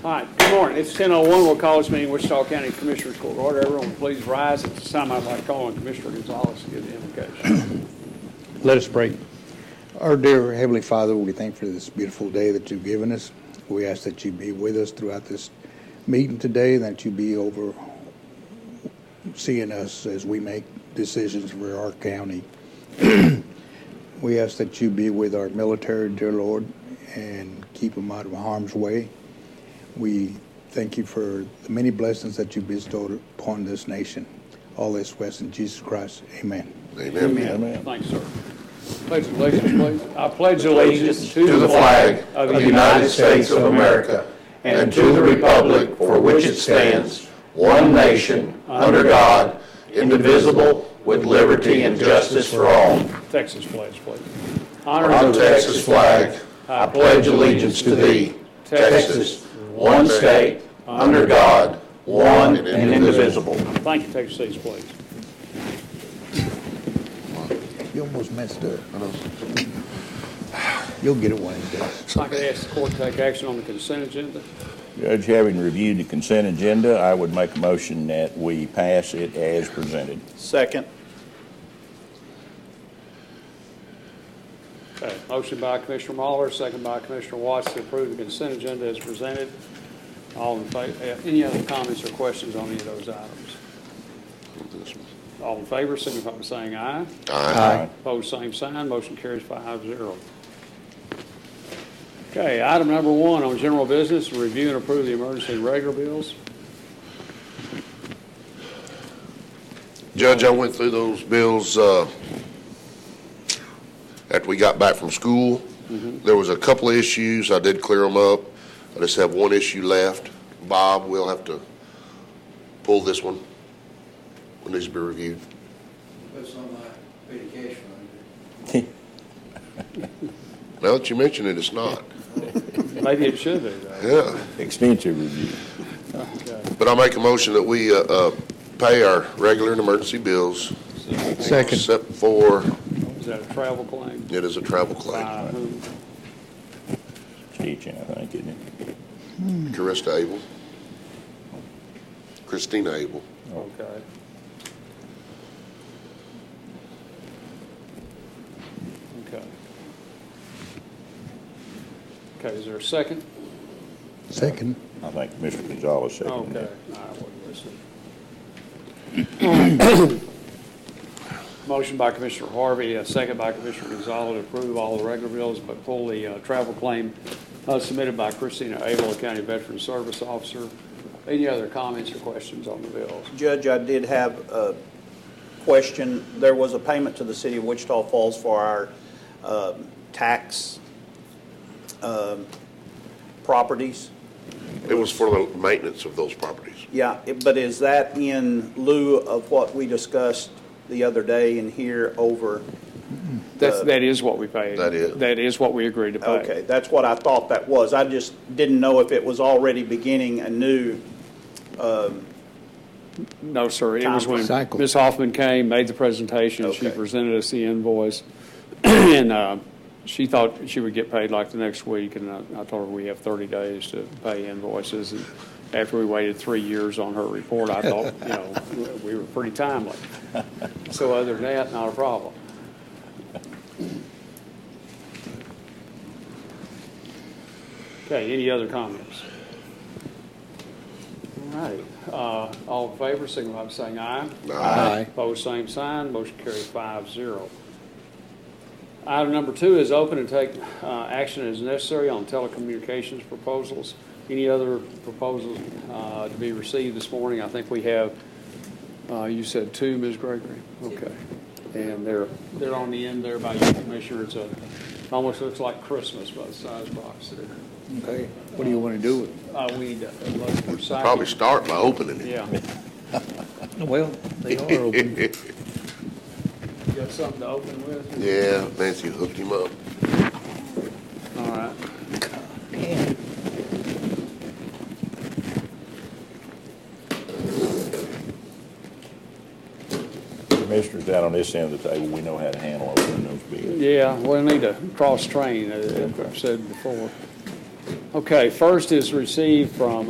All right, good morning. It's 10:01. We'll call this meeting Wichita County Commissioners Court order. Everyone please rise. At this time, I'd like to call on Commissioner Gonzalez to give the invocation. Let us pray. Our dear Heavenly Father, we thank you for this beautiful day that you've given us. We ask that you be with us throughout this meeting today, that you be over seeing us as we make decisions for our county. We ask that you be with our military, dear Lord, and keep them out of harm's way. We thank you for the many blessings that you bestowed upon this nation. All this request in Jesus Christ. Amen. Amen. Amen. Thanks, sir. Pledge allegiance, please. I pledge allegiance To the flag of the United States of America and to the republic for which it stands, one nation, under God, indivisible, with liberty and justice for all. Texas pledge, please. On the Texas flag, I pledge allegiance to thee, Texas, one state, under God, one and indivisible. Thank you. Take your seats, please. You almost messed up. You'll get it one of these days. I'd like to ask the court to take action on the consent agenda. Judge, having reviewed the consent agenda, I would make a motion that we pass it as presented. Second. Okay. Motion by Commissioner Mahler, second by Commissioner Watts to approve the consent agenda as presented. All in favor? Any other comments or questions on any of those items? All in favor, signify by saying aye. Aye. Opposed, same sign. Motion carries 5-0. Okay, item number 1 on general business, review and approve the emergency regular bills. Judge, I went through those bills after we got back from school. There was a couple of issues. I did clear them up. I just have one issue left. Bob, we'll have to pull this one. It needs to be reviewed. That's on my vacation. Now that you mention it, it's not. Maybe it should be, though. Yeah. Extensive review. Okay. But I make a motion that we pay our regular and emergency bills. Second. Except for, Is that a travel claim? it is a travel claim. By whom? Teaching, I think, isn't it? Carista Abel. Christina Abel. Okay. Okay. Okay, is there a second? Second. I think Commissioner Gonzalez seconded Okay. it. I wasn't listening. Motion by Commissioner Harvey, a second by Commissioner Gonzalez to approve all the regular bills, but pull the travel claim submitted by Christina Abel, County Veteran Service Officer. Any other comments or questions on the bills? Judge, I did have a question. There was a payment to the city of Wichita Falls for our tax properties. It was for the maintenance of those properties. Yeah, but is that in lieu of what we discussed the other day in here over? That is what we paid. That is. That is what we agreed to pay. Okay, that's what I thought that was. I just didn't know if it was already beginning a new. No, sir. It was when Cycle. Ms. Hoffman came, made the presentation. She Okay. presented us the invoice, and she thought she would get paid like the next week. And I told her we have 30 days to pay invoices. And after we waited 3 years on her report, I thought, we were pretty timely. So other than that, not a problem. Okay. Any other comments? All right. All in favor, signify by saying aye. Aye. Opposed, same sign. Motion carries 5-0. Item number 2 is open and take action as necessary on telecommunications proposals. Any other proposals to be received this morning? I think we have, you said 2, Ms. Gregory? Okay. And they're on the end there by you, Commissioner. It almost looks like Christmas by the size box there. Okay. What do you want to do with it? We need to recycle. Probably start by opening it. Yeah. Well, they are open. You got something to open with? Yeah, Nancy hooked him up. All right. Man. Commissioners out on this end of the table, we know how to handle opening those bids. Yeah, we'll need to cross-train, as I've said before. Okay, first is received from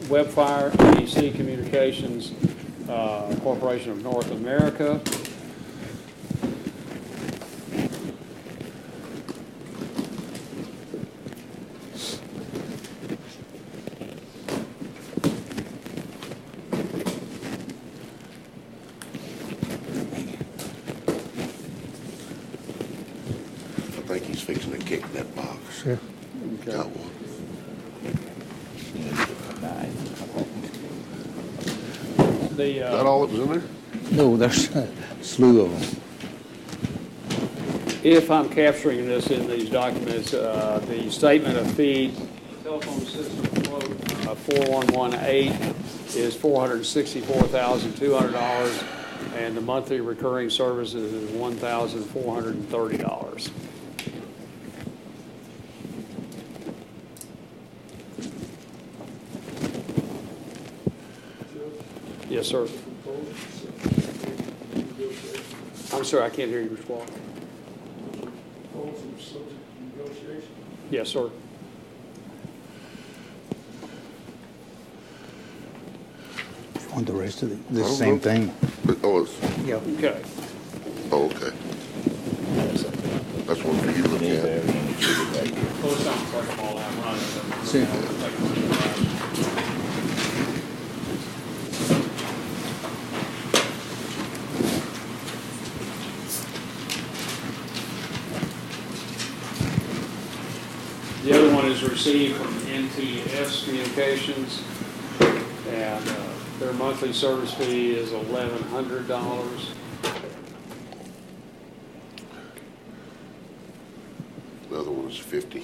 Webfire EDC Communications Corporation of North America. I think he's fixing to kick in that box. Sure. Got one. The, Is that all that was in there? No, there's a slew of them. if I'm capturing this in these documents, the statement of fee, telephone system quote 4118 is $464,200, and the monthly recurring services is $1,430. Yes, sir. I'm sorry, I can't hear you, Mr. Walker. Yes, sir. Want the rest of the same thing? Oh, it's, Yeah. Okay. oh, okay. That's one for you to look at. Close down, take them all out, run it. See. The other one is received from NTS Communications, and their monthly service fee is $1,100. Another one is 50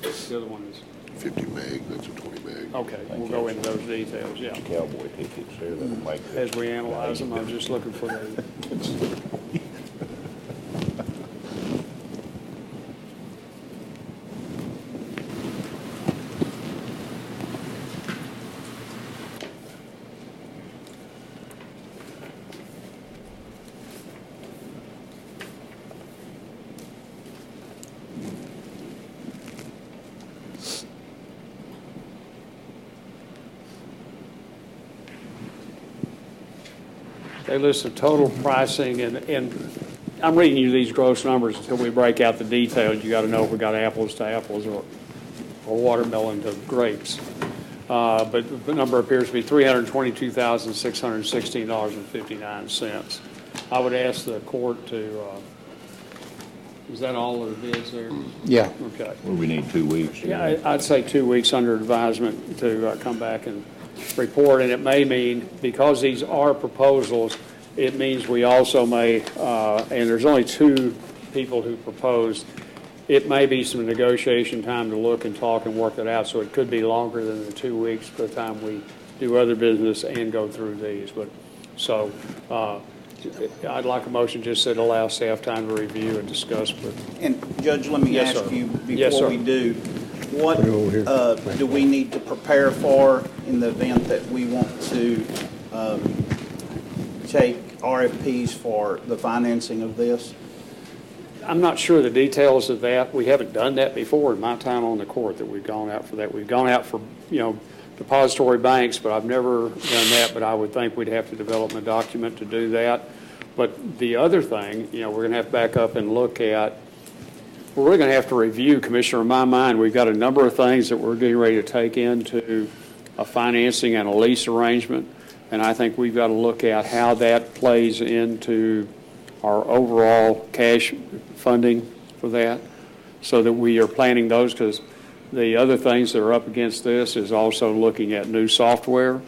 The other one is, meg, that's a 20 meg. okay, we'll go into those details, yeah. Cowboy tickets there that'll make. As we analyze them, I'm just looking for the, they list the total pricing, and I'm reading you these gross numbers until we break out the details. You got to know if we got apples to apples or watermelon to grapes. But the number appears to be $322,616.59. I would ask the court to, is that all of the bids there? Yeah. Okay. Well, we need 2 weeks. Yeah, I'd say 2 weeks under advisement to come back and report, and it may mean, because these are proposals, it means we also may, and there's only 2 people who proposed, it may be some negotiation time to look and talk and work it out, so it could be longer than the 2 weeks by the time we do other business and go through these. But so I'd like a motion just that allow staff time to review and discuss. But And Judge, let me Yes, ask sir. you, Yes, before sir. we do, what Put it over here. do we need to prepare for in the event that we want to take RFPs for the financing of this? I'm not sure the details of that. We haven't done that before in my time on the court, that we've gone out for that. We've gone out for, depository banks, but I've never done that. But I would think we'd have to develop a document to do that. But the other thing, we're going to have to back up and look at, we're really going to have to review, Commissioner, in my mind, we've got a number of things that we're getting ready to take into a financing and a lease arrangement. And I think we've got to look at how that plays into our overall cash funding for that, so that we are planning those, because the other things that are up against this is also looking at new software,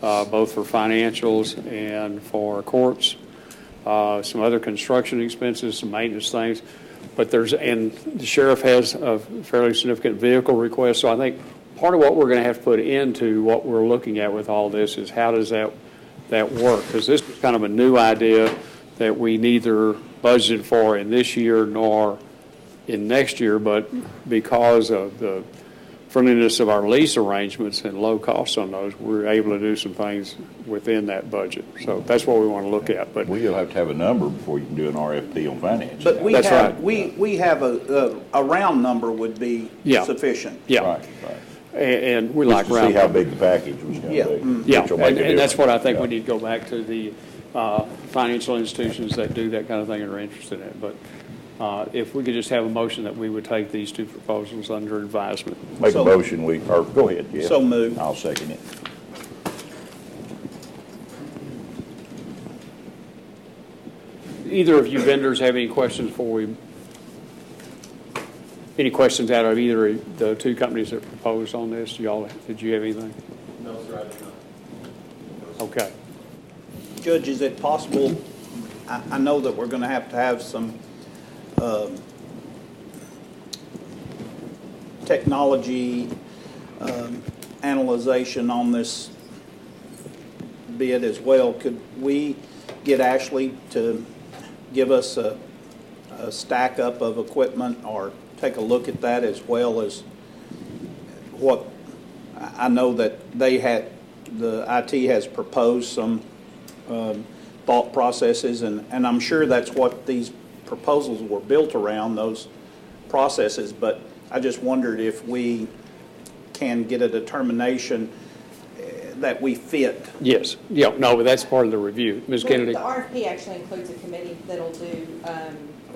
both for financials and for courts, some other construction expenses, some maintenance things. But and the sheriff has a fairly significant vehicle request, so I think part of what we're going to have to put into what we're looking at with all this is how does that work? Because this is kind of a new idea that we neither budgeted for in this year nor in next year, but because of the friendliness of our lease arrangements and low costs on those, we're able to do some things within that budget. So that's what we want to look at. But Well, you'll have to have a number before you can do an RFP on finance. But we That's have, right. we have a round number would be Yeah. sufficient. yeah, Right, right. and we Just like to round see how numbers. big the package was going Yeah. to be. Yeah, which will make a and that's what I difference. think Yeah. we need to go back to the financial institutions that do that kind of thing and are interested in it. But if we could just have a motion that we would take these two proposals under advisement. Make a So- motion, or go ahead, Jeff. So moved. I'll second it. Either of you vendors have any questions before we, any questions out of either of the two companies that proposed on this? Y'all, did you have anything? No, sir, I do not. Okay. Judge, is it possible, I know that we're going to have some technology analyzation on this bid as well. Could we get Ashley to give us a stack up of equipment or take a look at that as well as what, I know that they had, the IT has proposed some thought processes, and I'm sure that's what these proposals were built around, those processes, but I just wondered if we can get a determination that we fit. Yes. Yeah, no, but that's part of the review. Ms. The Kennedy? RFP actually includes a committee that'll do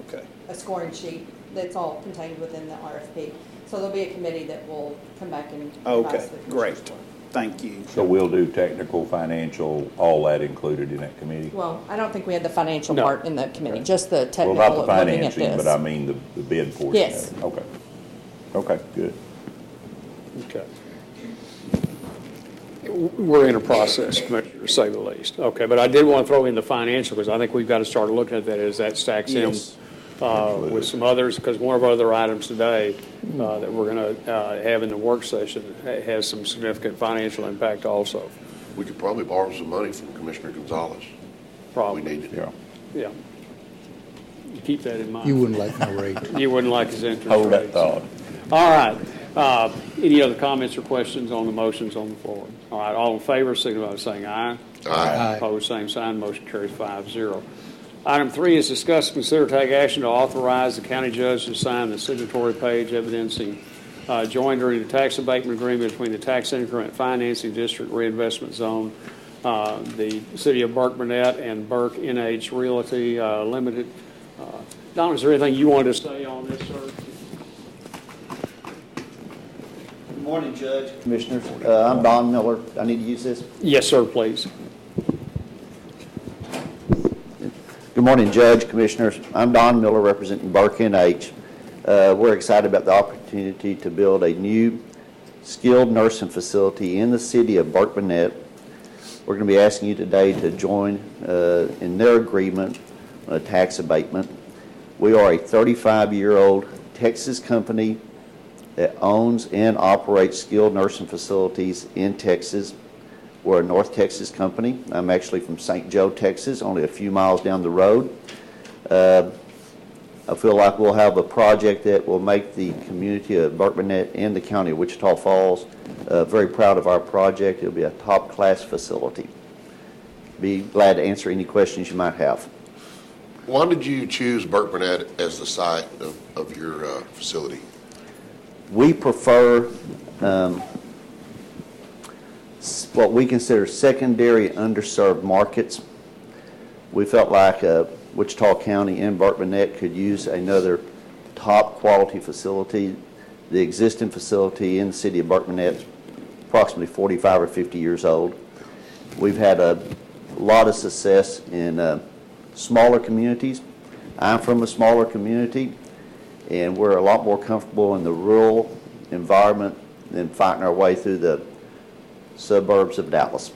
Okay. a scoring sheet that's all contained within the RFP. So there'll be a committee that will come back and Okay, advise the commissioners. great. Thank you. So we'll do technical, financial, all that included in that committee? Well, I don't think we had the financial No. part in the committee, just the Well, technical not the of looking at financing, but I this. mean the bid portion. Yes. of it. Okay. Okay, good. Okay. We're in a process, to say the least. Okay, but I did want to throw in the financial, because I think we've got to start looking at that as that stacks in Yes. with some others, because one of our other items today that we're going to have in the work session has some significant financial impact also, We could probably borrow some money from Commissioner Gonzalez. We probably. need it. Yeah. Yeah. You keep that in mind. You wouldn't like my rate. You wouldn't like his interest Hold that rates. thought. All right. Any other comments or questions on the motions on the floor? All right, all in favor, signify by saying aye. Aye. Opposed, same sign. Motion carries 5-0. Item 3 is discuss, consider, take action to authorize the county judge to sign the signatory page evidencing joinder in the tax abatement agreement between the Tax Increment Financing District Reinvestment Zone, the City of Burke Burnett, and Burke NH Realty Limited. Don, is there anything you wanted to say on this, sir? Good morning, Judge, Commissioners. I'm Don Miller. I need to use this. Yes, sir, please. Good morning, Judge, Commissioners. I'm Don Miller, representing Burke NH. We're excited about the opportunity to build a new skilled nursing facility in the city of Burke Burnett. We're going to be asking you today to join in their agreement on a tax abatement. We are a 35-year-old Texas company that owns and operates skilled nursing facilities in Texas. We're a North Texas company. I'm actually from St. Joe, Texas, only a few miles down the road. I feel like we'll have a project that will make the community of Burke Burnett and the county of Wichita Falls very proud of our project. It'll be a top-class facility. Be glad to answer any questions you might have. Why did you choose Burke Burnett as the site of your facility? We prefer what we consider secondary underserved markets. We felt like Wichita County and Burke Burnett could use another top quality facility. The existing facility in the city of Burke Burnett is approximately 45 or 50 years old. We've had a lot of success in smaller communities. I'm from a smaller community, and we're a lot more comfortable in the rural environment than fighting our way through the suburbs of Dallas.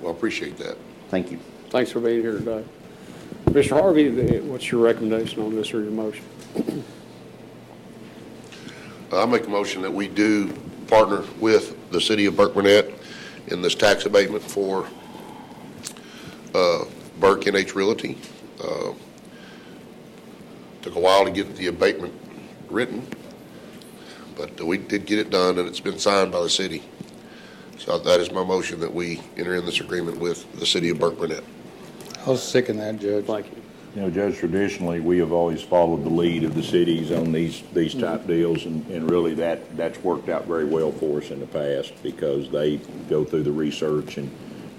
Well, I appreciate that. Thank you. Thanks for being here today. Mr. Harvey, what's your recommendation on this or your motion? I make a motion that we do partner with the city of Burke Burnett in this tax abatement for Burke NH Realty. Took a while to get the abatement written, But we did get it done, and it's been signed by the city. So that is my motion that we enter in this agreement with the city of Burke Burnett. I'll second that, Judge. Thank you. You know, Judge, traditionally, we have always followed the lead of the cities on these type deals, and really that's worked out very well for us in the past because they go through the research and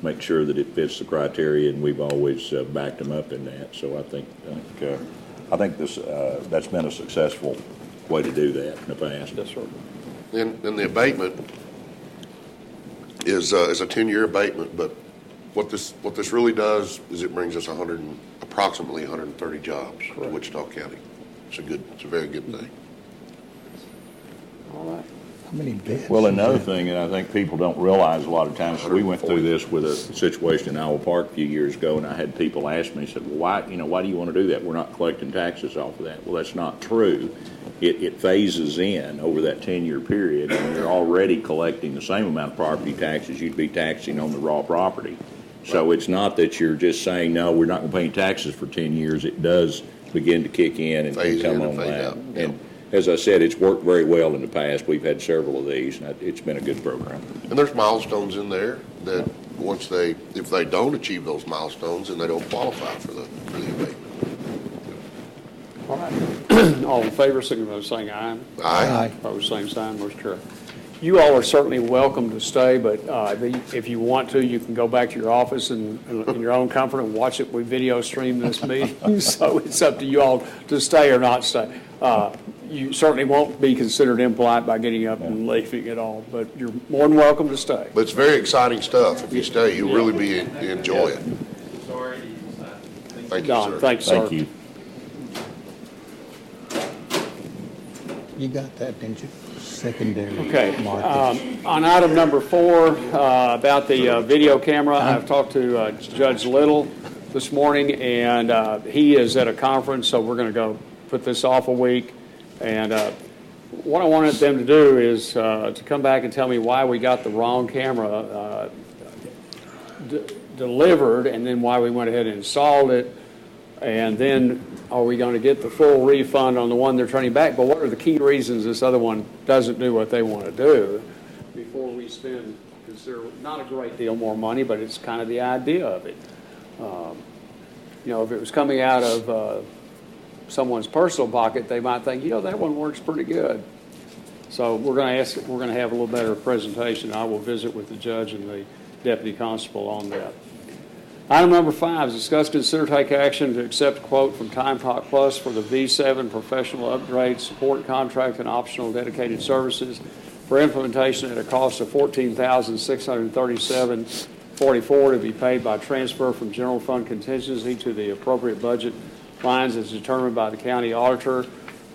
make sure that it fits the criteria, and we've always backed them up in that. So I think this that's been a successful way to do that in the past. Yes, sir. Then the abatement is a 10-year abatement, but what this really does is it brings us approximately 130 jobs to Wichita County. It's a very good thing. All right. How many beds? Well, another thing, and I think people don't realize a lot of times, we went through this with a situation in Iowa Park a few years ago, and I had people ask me, said, well, why do you want to do that? We're not collecting taxes off of that. Well, that's not true. It phases in over that 10-year period, and you're already collecting the same amount of property taxes you'd be taxing on the raw property. So it's not that you're just saying, no, we're not going to pay taxes for 10 years. It does begin to kick in and come online. And as I said, it's worked very well in the past. We've had several of these, and it's been a good program. And there's milestones in there that if they don't achieve those milestones, then they don't qualify for the abatement. All right. All in favor, signify by saying aye. Aye. Opposed, same sign, motion carried. You all are certainly welcome to stay, but if you want to, you can go back to your office and in your own comfort and watch it. We video stream this meeting, so it's up to you all to stay or not stay. You certainly won't be considered impolite by getting up and leaving at all, but you're more than welcome to stay. But it's very exciting stuff. If you stay, you'll really enjoy it. Sorry. Thank you, Don, sir. thanks, sir. Thank you. You got that, didn't you? Secondary Okay. markets. On item number 4, about the video camera, I've talked to Judge Little this morning, and he is at a conference, so we're going to go put this off a week. And what I wanted them to do is to come back and tell me why we got the wrong camera delivered, and then why we went ahead and installed it, and then are we going to get the full refund on the one they're turning back? But what are the key reasons this other one doesn't do what they want to do before we consider not a great deal more money, but it's kind of the idea of it. If it was coming out of someone's personal pocket, they might think, that one works pretty good. So we're going to have a little better presentation. I will visit with the judge and the deputy constable on that. Item number 5 is discuss, consider, take action to accept a quote from Time Clock Plus for the V7 professional upgrade support contract and optional dedicated services for implementation at a cost of $14,637.44 to be paid by transfer from general fund contingency to the appropriate budget lines as determined by the county auditor.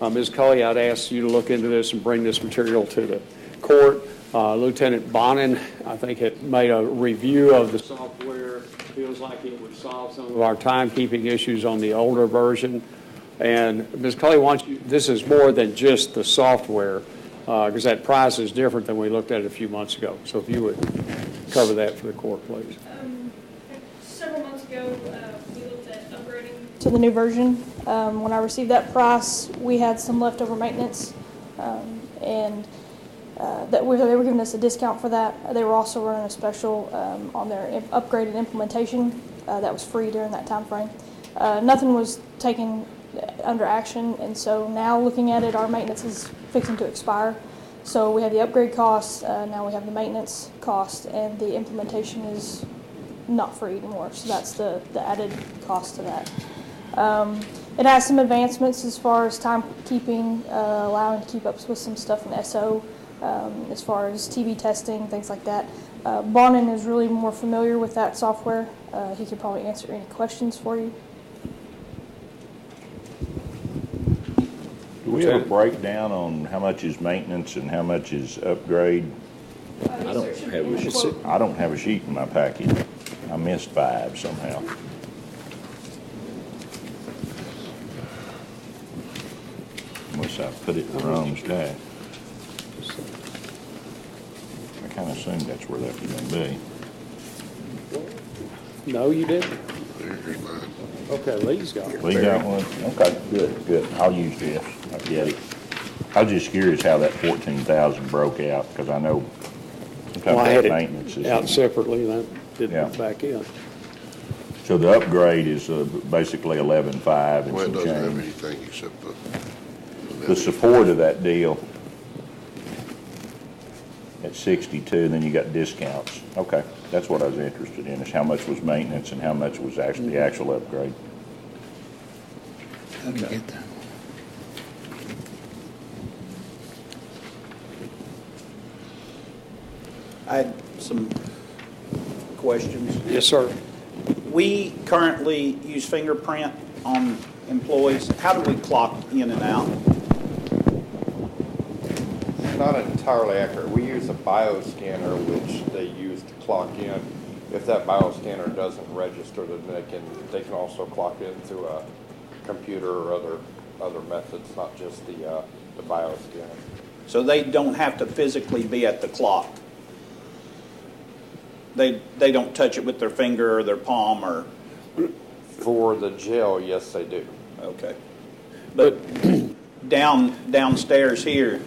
Ms. Cully, I'd ask you to look into this and bring this material to the court. Lieutenant Bonin, I think, had made a review of the software. Feels like it would solve some of our timekeeping issues on the older version. And Ms. Cully, this is more than just the software, because that price is different than we looked at it a few months ago. So if you would cover that for the court, please. Several months ago, we looked at upgrading to the new version. When I received that price, we had some leftover maintenance, and they were giving us a discount for that. They were also running a special on their upgraded implementation that was free during that time frame. Nothing was taken under action, and so now looking at it, our maintenance is fixing to expire. So we have the upgrade costs, now we have the maintenance cost, and the implementation is not free anymore. So that's the added cost to that. It has some advancements as far as timekeeping, allowing to keep up with some stuff in SO. As far as TB testing, things like that. Bonin is really more familiar with that software. He could probably answer any questions for you. Do we have a breakdown on how much is maintenance and how much is upgrade? I don't have a sheet. I don't have a sheet in my packet. I missed 5 somehow. Unless I put it in the wrong stack. I kind of assumed that's where that was going to be. No, you didn't. Here's mine. Okay, Lee's got it. Lee got one? Okay, good. I'll use this. I get it. I was just curious how that 14,000 broke out, because I know Well, I had maintenance it is. out separately, and that didn't Yeah. back in. So the upgrade is basically 11.5 and Well, it some doesn't have change. anything except The support of that deal at 62, then you got discounts. Okay, that's what I was interested in, is how much was maintenance and how much was actually the actual upgrade. Let me get that. I had some questions. Yes, sir. We currently use fingerprint on employees. How do we clock in and out? It's not entirely accurate. We use a bioscanner, which they use to clock in. If that bioscanner doesn't register, then they can also clock in through a computer or other methods, not just the bioscanner. So they don't have to physically be at the clock? They don't touch it with their finger or their palm or? For the jail, yes, they do. Okay. But downstairs here,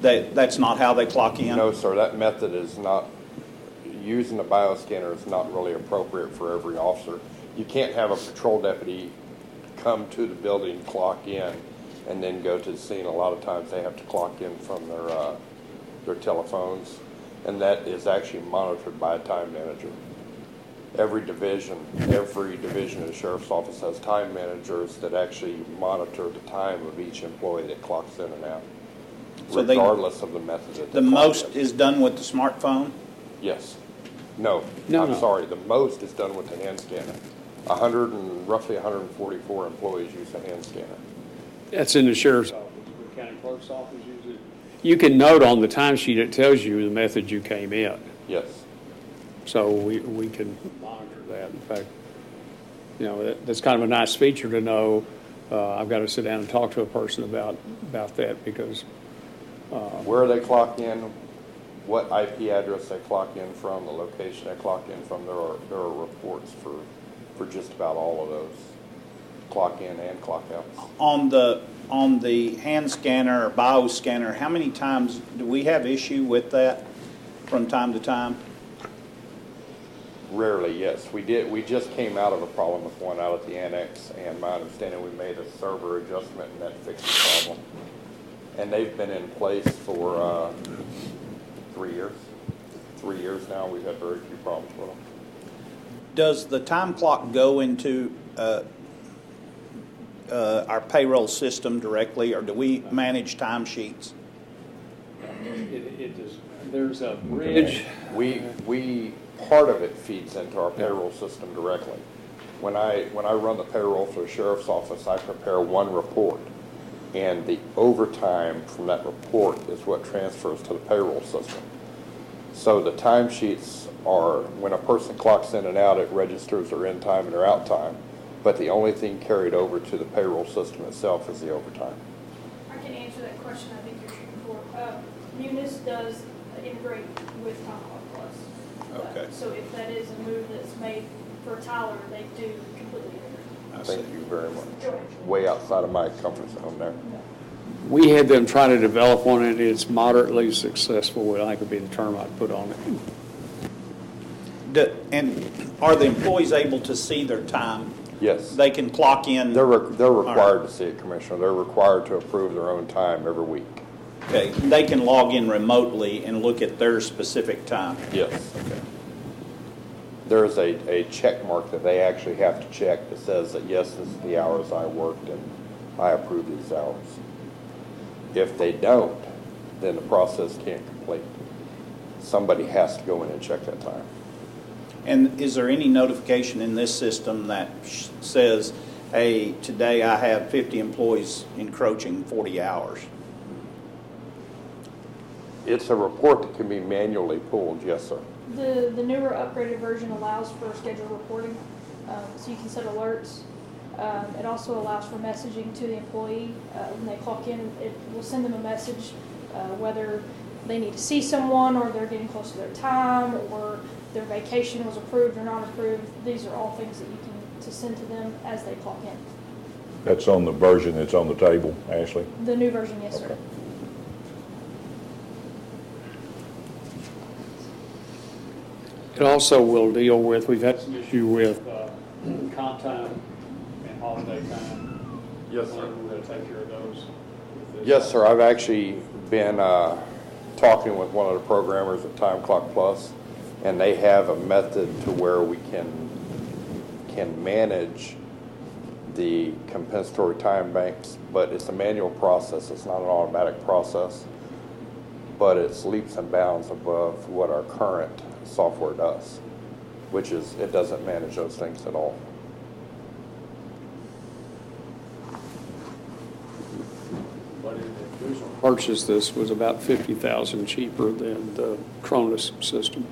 that's not how they clock in? No, sir, that method is not, using the bioscanner is not really appropriate for every officer. You can't have a patrol deputy come to the building, clock in, and then go to the scene. A lot of times they have to clock in from their telephones, and that is actually monitored by a time manager. Every division of the sheriff's office has time managers that actually monitor the time of each employee that clocks in and out, So regardless of the method that they The clock most in. is done with the smartphone? Yes. No, No, I'm no. sorry. The most is done with the hand scanner. Roughly 144 employees use a hand scanner. That's in the sheriff's office, the county clerk's office uses it. You can note on the timesheet, it tells you the method you came in. Yes. So we can monitor that. In fact, you know, that's kind of a nice feature to know. I've got to sit down and talk to a person about that because. Where they clock in, what IP address they clock in from, the location they clock in from, there are reports for just about all of those clock in and clock outs. On the hand scanner or bioscanner, how many times do we have issue with that from time to time? Rarely, yes. We did. We just came out of a problem with one out at the annex, and my understanding, we made a server adjustment, and that fixed the problem. And they've been in place for 3 years. 3 years now. We've had very few problems with them. Does the time clock go into our payroll system directly, or do we manage timesheets? It is, there's a bridge. Part of it feeds into our payroll system directly. When I run the payroll for the sheriff's office, I prepare one report, and the overtime from that report is what transfers to the payroll system. So the timesheets are, when a person clocks in and out, it registers their in time and their out time, but the only thing carried over to the payroll system itself is the overtime. I can answer that question. I think you're shooting for. Munis does integrate with Time Clock Plus. Okay. So if that is a move that's made for Tyler, they do completely integrate. Thank you very much. Way outside of my comfort zone there. We had them try to develop one, and it's moderately successful, I think would be the term I'd put on it. And are the employees able to see their time? Yes. They can clock in? They're required to see it, Commissioner. They're required to approve their own time every week. Okay, they can log in remotely and look at their specific time? Yes. Okay. There's a check mark that they actually have to check that says that, yes, this is the hours I worked and I approve these hours. If they don't, then the process can't complete. Somebody has to go in and check that time. And is there any notification in this system that says, hey, today I have 50 employees encroaching 40 hours? It's a report that can be manually pulled, yes, sir. The newer upgraded version allows for scheduled reporting, so you can set alerts. It also allows for messaging to the employee. When they clock in, it will send them a message whether they need to see someone or they're getting close to their time or their vacation was approved or not approved. These are all things that you can to send to them as they clock in. That's on the version that's on the table, Ashley? The new version, yes, sir. It also will deal with, we've had some issue with comp time and holiday time. Yes, sir. We're going to take care of those. Yes, sir. I've actually been talking with one of the programmers at Time Clock Plus, and they have a method to where we can manage the compensatory time banks, but it's a manual process. It's not an automatic process, but it's leaps and bounds above what our current software does, which is it doesn't manage those things at all. But the original purchase, this was about $50,000 cheaper than the Cronus system.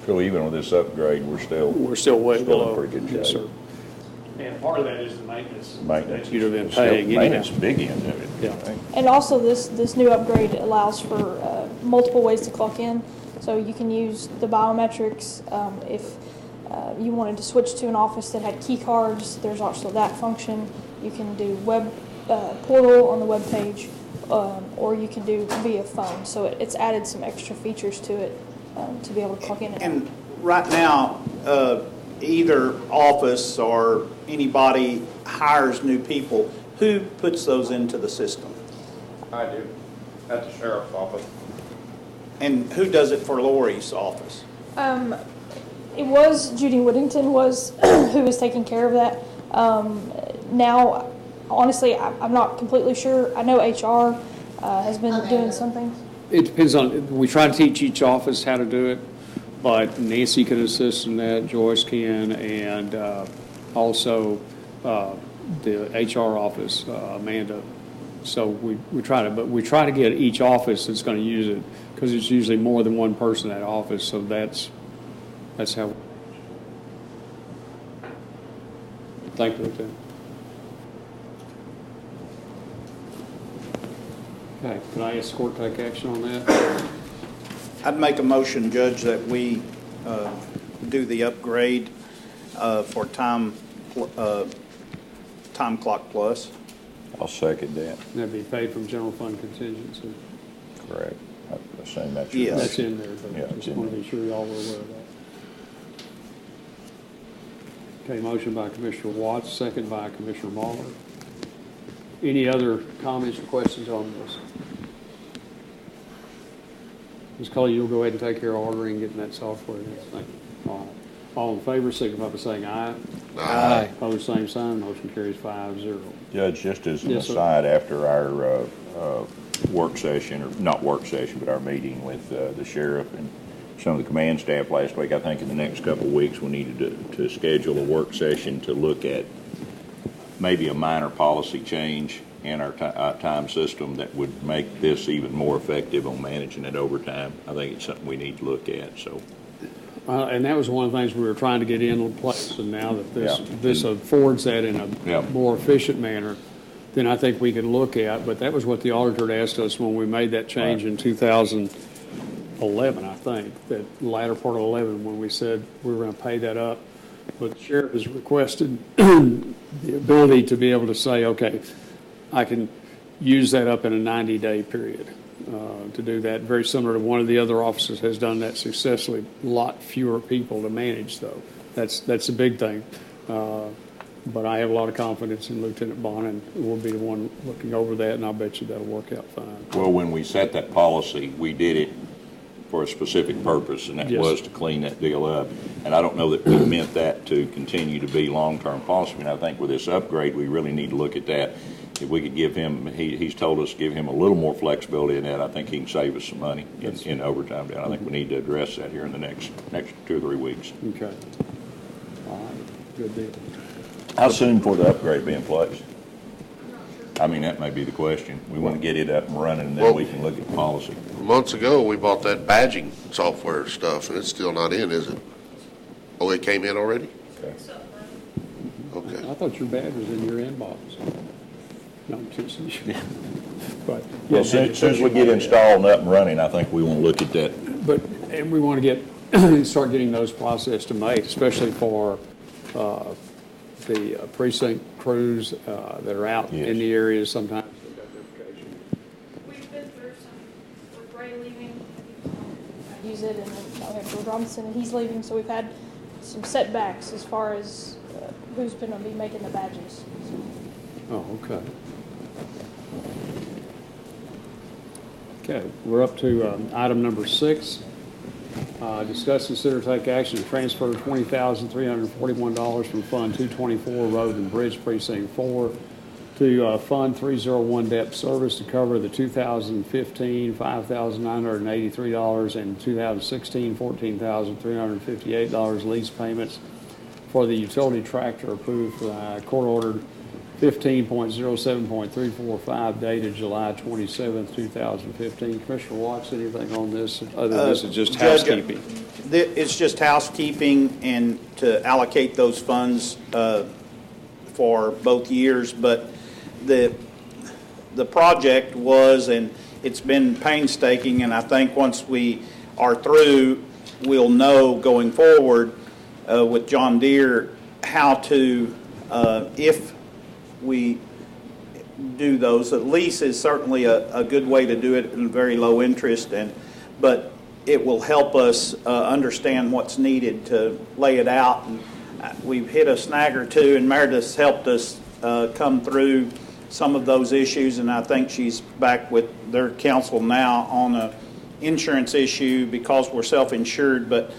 So even with this upgrade, we're still way in below. pretty good Yes, shape. sir. And part of that is the maintenance. Maintenance. That you'd have been It's still- paying anyhow. Maintenance, big end of it. Yeah. I think. And also, this new upgrade allows for multiple ways to clock in. So you can use the biometrics. If you wanted to switch to an office that had key cards, there's also that function. You can do web portal on the web page, or you can do via phone. So it's added some extra features to it to be able to clock in and out. And right now, either office or anybody hires new people, who puts those into the system? I do, at the sheriff's office. And who does it for Lori's office? It was Judy Whittington was who was taking care of that. Now, honestly, I'm not completely sure. I know HR has been doing something. It depends on, we try to teach each office how to do it, but Nancy can assist in that, Joyce can, and also the HR office, Amanda. So we try to get each office that's going to use it, because it's usually more than one person at office, so that's how. Thank you, Lieutenant. Okay, can I ask court to take action on that? I'd make a motion, Judge, that we do the upgrade for Time Clock Plus. I'll second that. That'd be paid from general fund contingency. Correct. I assume that's Yes. That's in there, Yeah, but it's just in want to there. be sure y'all were aware of that. Okay, motion by Commissioner Watts, second by Commissioner Muller. Any other comments or questions on this? Ms. Cully, you'll go ahead and take care of ordering and getting that software. Thank you. All in favor, signify by saying aye. Aye. Opposed, same sign. Motion carries 5-0. Judge, just as an Yes, sir. aside, after our work session, or not work session, but our meeting with the sheriff and some of the command staff last week, I think in the next couple of weeks, we needed to schedule a work session to look at maybe a minor policy change in our time system that would make this even more effective on managing it over time. I think it's something we need to look at, so. And that was one of the things we were trying to get in place, and now that Yeah. this affords that in Yeah. a more efficient manner, then I think we can look at, but that was what the auditor had asked us when we made that change in 2011, I think, that latter part of 11, when we said we were going to pay that up. But the sheriff has requested the ability to be able to say, okay, I can use that up in a 90-day period. To do that, very similar to one of the other offices has done that successfully. A lot fewer people to manage, though. That's a big thing. But I have a lot of confidence in Lieutenant Bonin. We'll be the one looking over that, and I'll bet you that'll work out fine. Well, when we set that policy, we did it for a specific purpose, and that Yes. was to clean that deal up. And I don't know that we meant that to continue to be long-term policy. And I think with this upgrade, we really need to look at that. If we could give him, he's told us, give him a little more flexibility in that, I think he can save us some money in overtime. And I think we need to address that here in the next 2 or 3 weeks. Okay. All right. Good deal. How soon for the upgrade be in place? I mean, that may be the question. We want to get it up and running, and then Well- we can look at the policy. Months ago, we bought that badging software stuff, and it's still not in, is it? Oh, it came in already? Okay. I thought your badge was in your inbox. No, I'm teasing you. But, Well, as soon as we get installed and up and running, I think we want to look at that. And we want to start getting those processed to make, especially for the precinct crews that are out Yes. in the areas sometimes. They've got notification. We've been through some, with Ray leaving. use it, and then now we have George Robinson, and he's leaving, so we've had some setbacks as far as who's going to be making the badges. Oh, okay. Okay, we're up to item number 6. Discuss, consider, take action to transfer $20,341 from Fund 224 Road and Bridge Precinct 4 to Fund 301 Debt Service to cover the 2015 $5,983 and 2016 $14,358 lease payments for the utility tractor approved court ordered 15.07.345 dated July 27th, 2015. Commissioner Watts, anything on this other than this is just Judge, housekeeping? It's just housekeeping and to allocate those funds for both years, but the project was, and it's been painstaking, and I think once we are through, we'll know going forward with John Deere how to, if we do those. A lease is certainly a good way to do it in very low interest, but it will help us understand what's needed to lay it out. And we've hit a snag or two, and Meredith's helped us come through some of those issues, and I think she's back with their counsel now on a insurance issue because we're self-insured. But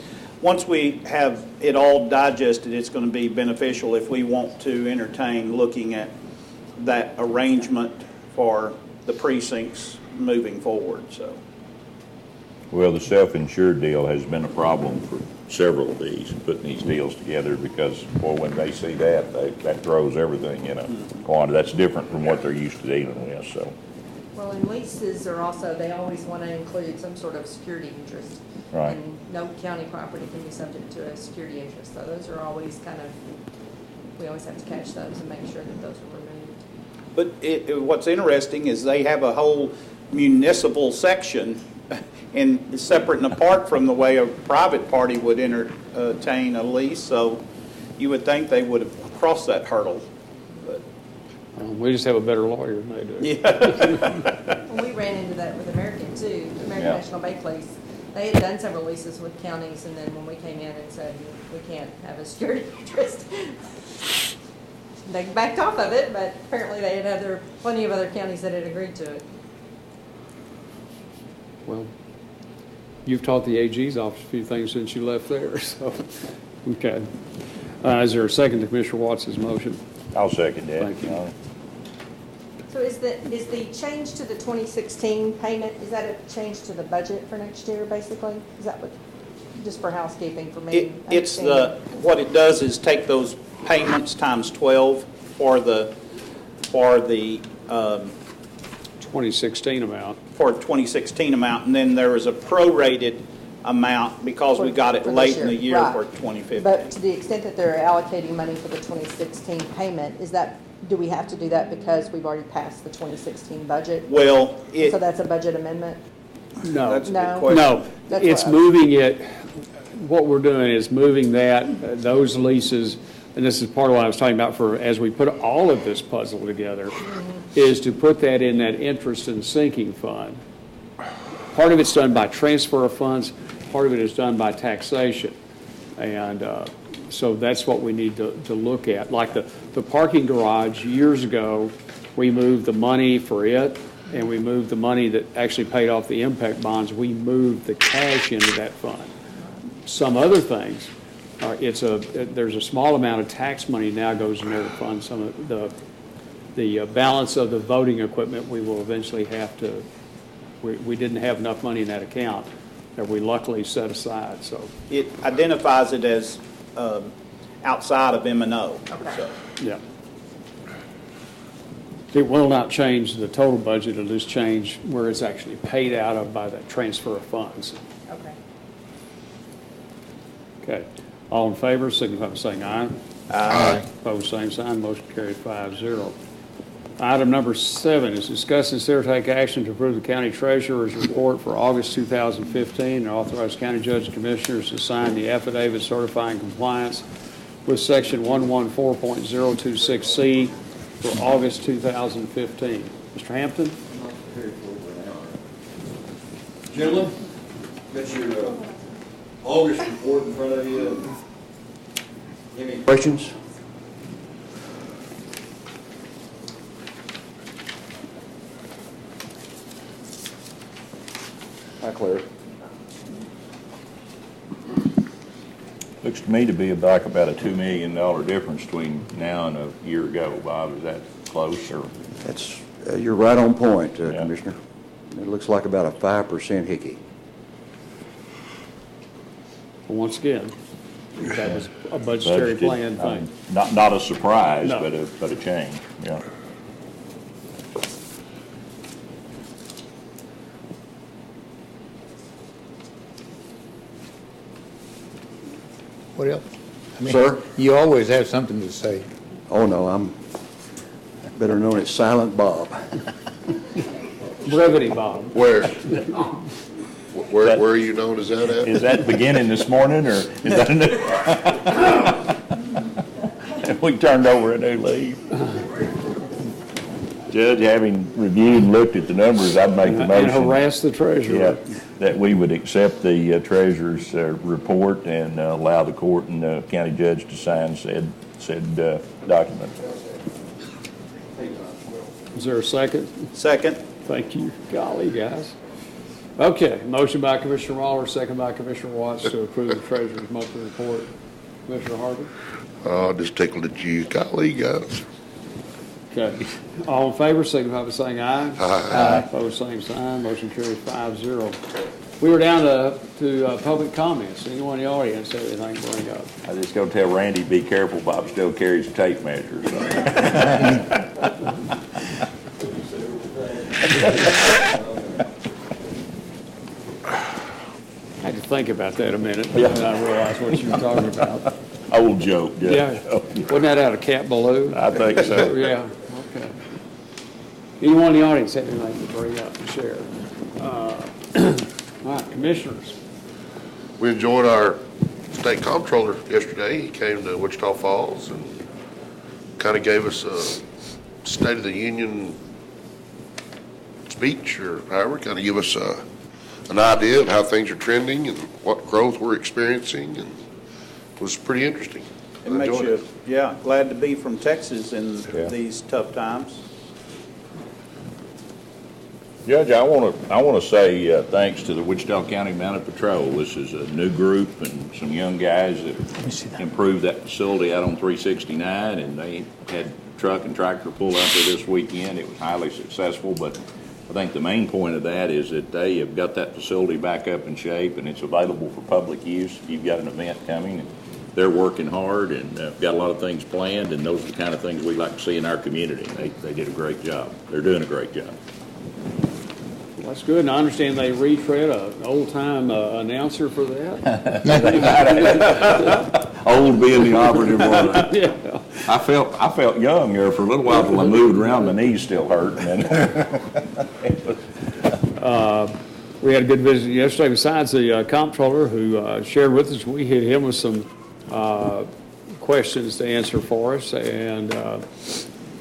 once we have it all digested, it's going to be beneficial if we want to entertain looking at that arrangement for the precincts moving forward. So, Well, the self-insured deal has been a problem for several of these, putting these deals together, because, boy, when they see that, that throws everything in a quantity. That's different from what they're used to dealing with, so. Well, and leases are also, they always want to include some sort of security interest. Right. And no county property can be subject to a security interest. So those are always kind of, we always have to catch those and make sure that those are removed. but what's interesting is they have a whole municipal section and separate and apart from the way a private party would entertain a lease. So you would think they would have crossed that hurdle. But We just have a better lawyer than they do. yeah. Well, we ran into that with American too, American Yeah. National Bank Lease. They had done several leases with counties, and then when we came in and said, we can't have a security interest, they backed off of it, but apparently they had plenty of other counties that had agreed to it. Well, you've taught the AG's office a few things since you left there, so, okay. Is there a second to Commissioner Watts' motion? I'll second that. Thank you. So is the change to the 2016 payment, is that a change to the budget for next year, basically? Is that what, just for housekeeping for me? It's what it does is take those payments times 12 for the 2016 amount. for 2016 amount, and then there is a prorated amount because we got it For this late in the year right. for 2015. But to the extent that they're allocating money for the 2016 payment, do we have to do that because we've already passed the 2016 budget? Well, So that's a budget amendment? No. That's a good No. question. No, That's it's what moving it, what we're doing is moving those leases, and this is part of what I was talking about as we put all of this puzzle together, is to put that in that interest and sinking fund. Part of it's done by transfer of funds, part of it is done by taxation. And so that's what we need to look at. Like the parking garage, years ago, we moved the money for it, and we moved the money that actually paid off the impact bonds. We moved the cash into that fund. Some other things, there's a small amount of tax money now goes in there to fund some of the balance of the voting equipment. We will eventually have to. We didn't have enough money in that account that we luckily set aside. So It identifies it as outside of M&O. Okay. So, yeah, it will not change the total budget. It'll just change where it's actually paid out of by that transfer of funds. Okay. Okay. All in favor, signify by saying aye. Aye. Opposed, same sign. Motion carried 5-0. Item number 7 is discuss and consider take action to approve the county treasurer's report for August 2015 and authorize county judge and commissioners to sign the affidavit certifying compliance with section 114.026C for August 2015. Mr. Hampton? Gentlemen, Got your August report in front of you. Any questions? Hi, Claire. Looks to me to be like about a $2 million difference between now and a year ago. Bob, is that close or? That's, you're right on point, Yeah. Commissioner. It looks like about a 5% hickey. Well, once again, that was a budgetary plan thing. Not a surprise, No. but a change, yeah. What else? I mean, Sir? You always have something to say. Oh, no, I'm better known as Silent Bob. Brevity, Bob. Where? Where are you known as that at? Is that beginning this morning, or is that a new? Have we turned over a new leaf? Judge, having reviewed and looked at the numbers, I'd make the And motion. harass the treasurer. Yeah, that we would accept the treasurer's report and allow the court and the county judge to sign said document. Is there a second? Second. Thank you. Golly, guys. Okay, motion by Commissioner Waller, second by Commissioner Watts to approve the treasurer's monthly report. Commissioner Harvey? Oh, just tickled at you. Golly, guys. Okay. All in favor, signify by saying aye. Aye. Opposed, same sign. Motion carries 5-0. We were down to public comments. Anyone in the audience have anything to bring up? I just go tell Randy, be careful, Bob still carries a tape measure. So. I had to think about that a minute, and then I realized what you were talking about. Old joke, Judge. Yeah. Wasn't that out of Cat Ballou? I think so. Yeah, okay. Anyone in the audience have anything to bring up and share? All right, commissioners. We enjoyed our state comptroller yesterday. He came to Wichita Falls and kind of gave us a State of the Union speech, or however, kind of give us an idea of how things are trending and what growth we're experiencing, and it was pretty interesting. It I makes enjoyed you, yeah, glad to be from Texas in Yeah. these tough times. Judge, I want to say thanks to the Wichita County Mounted Patrol. This is a new group and some young guys that improved that facility out on 369, and they had truck and tractor pull out there this weekend. It was highly successful, but I think the main point of that is that they have got that facility back up in shape, and it's available for public use. You've got an event coming, and they're working hard, and got a lot of things planned, and those are the kind of things we like to see in our community. They did a great job. They're doing a great job. Well, that's good, and I understand they retread an old-time announcer for that. Old being the operative word. Yeah. I felt young there for a little while till I moved around. My knees still hurt. We had a good visit yesterday. Besides the comptroller who shared with us, we hit him with some questions to answer for us, and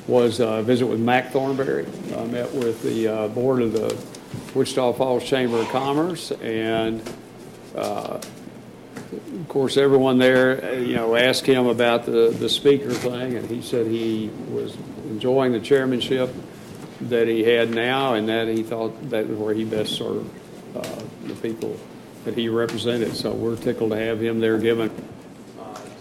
was a visit with Mac Thornberry. I met with the board of the Wichita Falls Chamber of Commerce, and of course, everyone there, asked him about the speaker thing, and he said he was enjoying the chairmanship that he had now, and that he thought that was where he best served the people that he represented. So we're tickled to have him there, given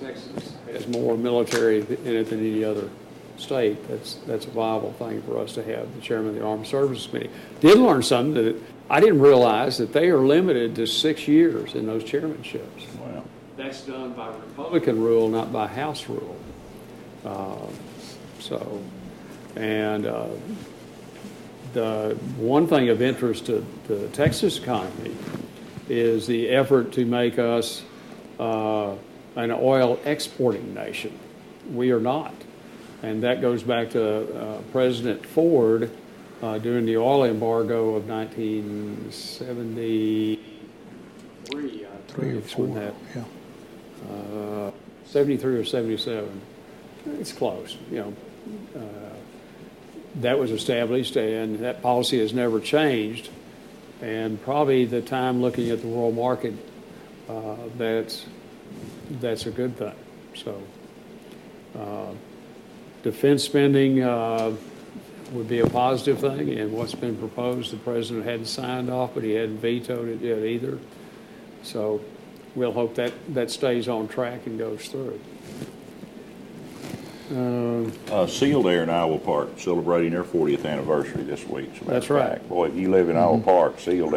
Texas has more military in it than any other state. That's a viable thing for us to have the chairman of the Armed Services Committee. Did learn something that I didn't realize, that they are limited to 6 years in those chairmanships. Wow. That's done by Republican rule, not by House rule. The one thing of interest to the Texas economy is the effort to make us an oil exporting nation. We are not. And that goes back to President Ford during the oil embargo of 1973. 3 or 4, yeah. 73 or 77. It's close, that was established, and that policy has never changed. And probably the time looking at the world market, that's a good thing. So defense spending would be a positive thing, and what's been proposed, the president hadn't signed off, but he hadn't vetoed it yet either. So we'll hope that stays on track and goes through. Sealed Air in Iowa Park celebrating their 40th anniversary this week. As a matter That's of right. fact. Boy, if you live in Iowa Park, Sealed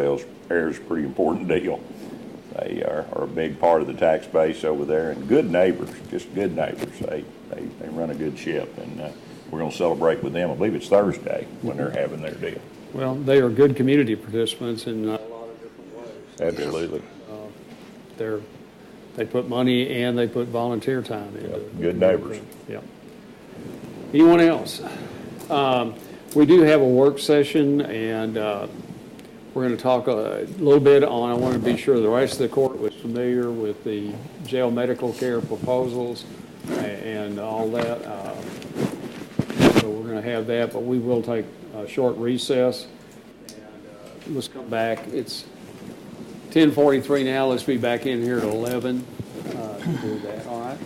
Air is a pretty important deal. They are a big part of the tax base over there, and good neighbors, just good neighbors. They run a good ship, and we're going to celebrate with them. I believe it's Thursday when they're having their deal. Well, they are good community participants in a lot of different ways. Absolutely. They put money and they put volunteer time into it. Good neighbors. Yeah. Anyone else? We do have a work session, and we're going to talk a little bit on, I want to be sure the rest of the court was familiar with the jail medical care proposals and all that. So we're going to have that, but we will take a short recess. And let's come back. It's 10:43 now. Let's be back in here at 11 to do that. All right?